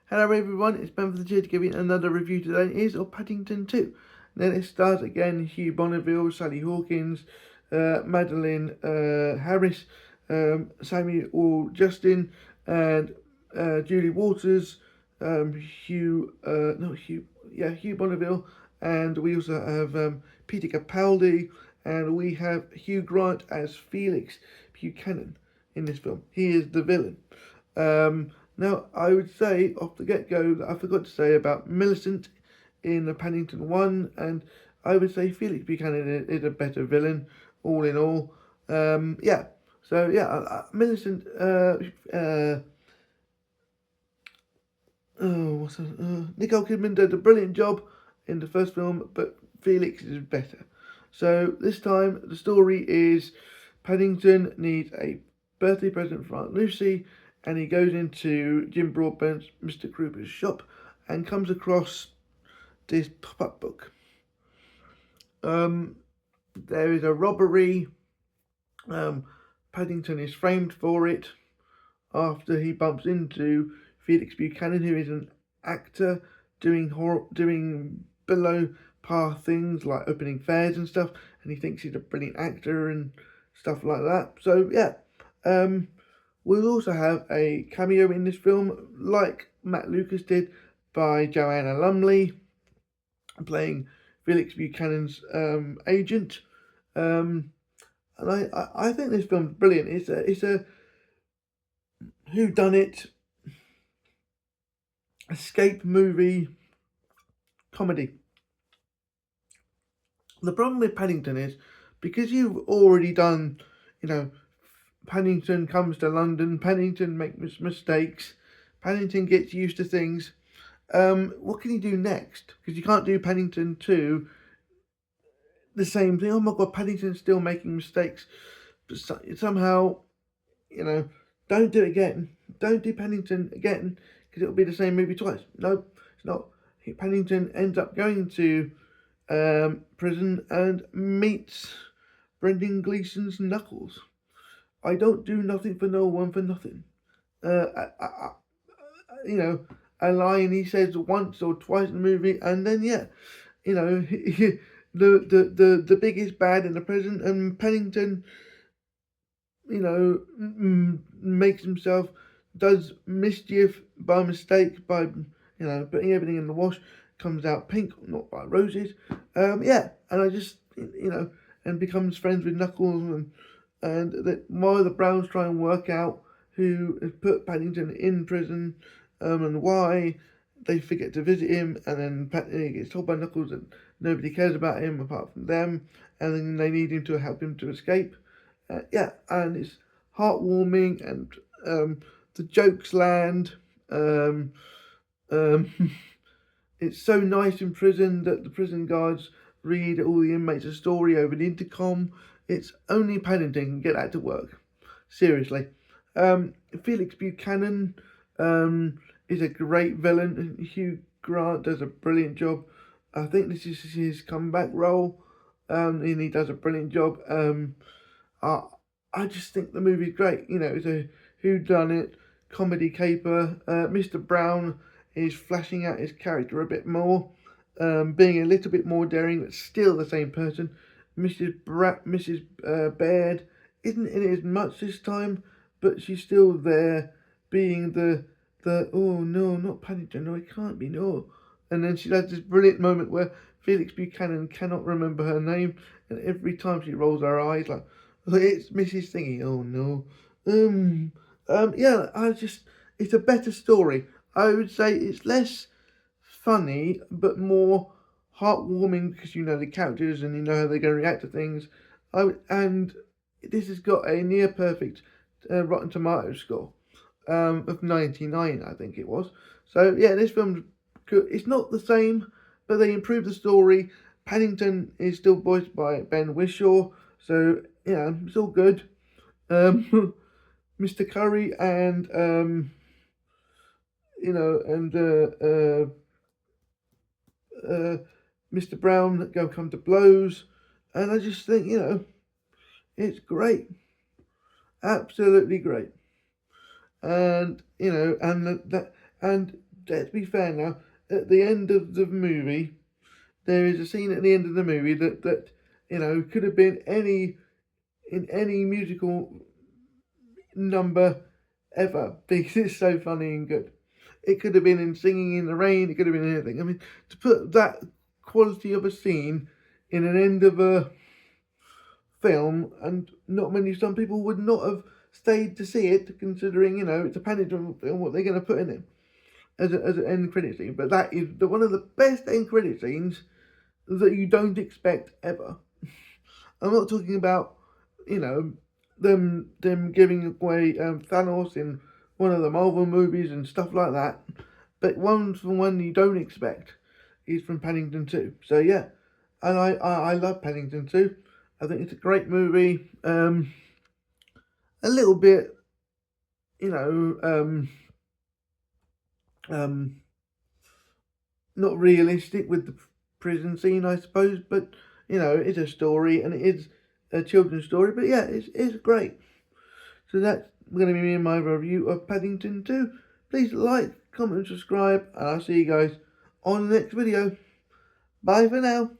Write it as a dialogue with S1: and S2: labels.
S1: Hello everyone, it's Ben for the here to give you another review today. It is of Paddington 2. Then it stars again Hugh Bonneville, Sally Hawkins, Madeline Harris, Samuel Justin, and Julie Waters, Hugh Bonneville, and we also have Peter Capaldi, and we have Hugh Grant as Felix Buchanan in this film. He is the villain. Now, I would say off the get-go that I forgot to say about Millicent in the Paddington 1, and I would say Felix Buchanan is a better villain, all in all. Millicent, Nicole Kidman did a brilliant job in the first film, but Felix is better. So this time, the story is Paddington needs a birthday present for Aunt Lucy, and he goes into Jim Broadbent's Mr. Kruger's shop and comes across this pop-up book. There is a robbery. Paddington is framed for it after he bumps into Felix Buchanan, who is an actor doing below par things like opening fairs and stuff, and he thinks he's a brilliant actor and stuff like that. So yeah, we'll also have a cameo in this film, like Matt Lucas did, by Joanna Lumley, playing Felix Buchanan's agent. And I think this film's brilliant. It's a whodunit escape movie comedy. The problem with Paddington is, because you've already done, Paddington comes to London, Paddington makes mistakes, Paddington gets used to things. What can you do next? Because you can't do Paddington 2, the same thing. Oh my god, Paddington's still making mistakes. But somehow, don't do it again. Don't do Paddington again, because it'll be the same movie twice. No, it's not. Paddington ends up going to prison and meets Brendan Gleeson's Knuckles. I don't do nothing for no one for nothing. A line he says once or twice in the movie, and then the biggest bad in the prison, and Paddington, makes himself, does mischief by mistake, by putting everything in the wash, comes out pink, not by roses. And I just and becomes friends with Knuckles, and that while the Browns try and work out who has put Paddington in prison, and why, they forget to visit him, and then he gets told by Knuckles that nobody cares about him apart from them, and then they need him to help him to escape. And it's heartwarming, and the jokes land. It's so nice in prison that the prison guards read all the inmates a story over the intercom. It's only Paddington can get that to work. Seriously. Felix Buchanan is a great villain. Hugh Grant does a brilliant job. I think this is his comeback role, and he does a brilliant job. I just think the movie's great. It's a whodunit comedy caper. Mr. Brown is flashing out his character a bit more, being a little bit more daring, but still the same person. Mrs. Baird isn't in it as much this time, but she's still there, being the oh no, not Paddington, no, it can't be, no. And then she has this brilliant moment where Felix Buchanan cannot remember her name, and every time she rolls her eyes, like, it's Mrs. Thingy, oh no. It's a better story. I would say it's less funny, but more heartwarming, because the characters and how they're going to react to things. And this has got a near perfect Rotten Tomatoes score of 99, I think it was. So yeah, this film's good. It's not the same, but they improved the story. Paddington is still voiced by Ben Whishaw, so it's all good. Mr. Curry and Mr. Brown come to blows, and I just think it's great, absolutely great. And let's be fair now, at the end of the movie, there is a scene at the end of the movie that you know, could have been in any musical number ever, because it's so funny and good. It could have been in Singing in the Rain, it could have been anything. I mean, to put that quality of a scene in an end of a film, and some people would not have stayed to see it, considering, you know, it's a Paddington film, what they're going to put in it as an end credit scene. But that is one of the best end credit scenes that you don't expect ever. I'm not talking about, you know, them giving away Thanos in one of the Marvel movies and stuff like that, but one from one you don't expect is from Paddington 2. So yeah, and I love Paddington 2. I think it's a great movie. A little bit, you know, not realistic with the prison scene, I suppose, but you know, it's a story and it is a children's story. But yeah, it's great. So that's going to be me and my review of Paddington 2. Please like, comment, and subscribe, and I'll see you guys on the next video. Bye for now.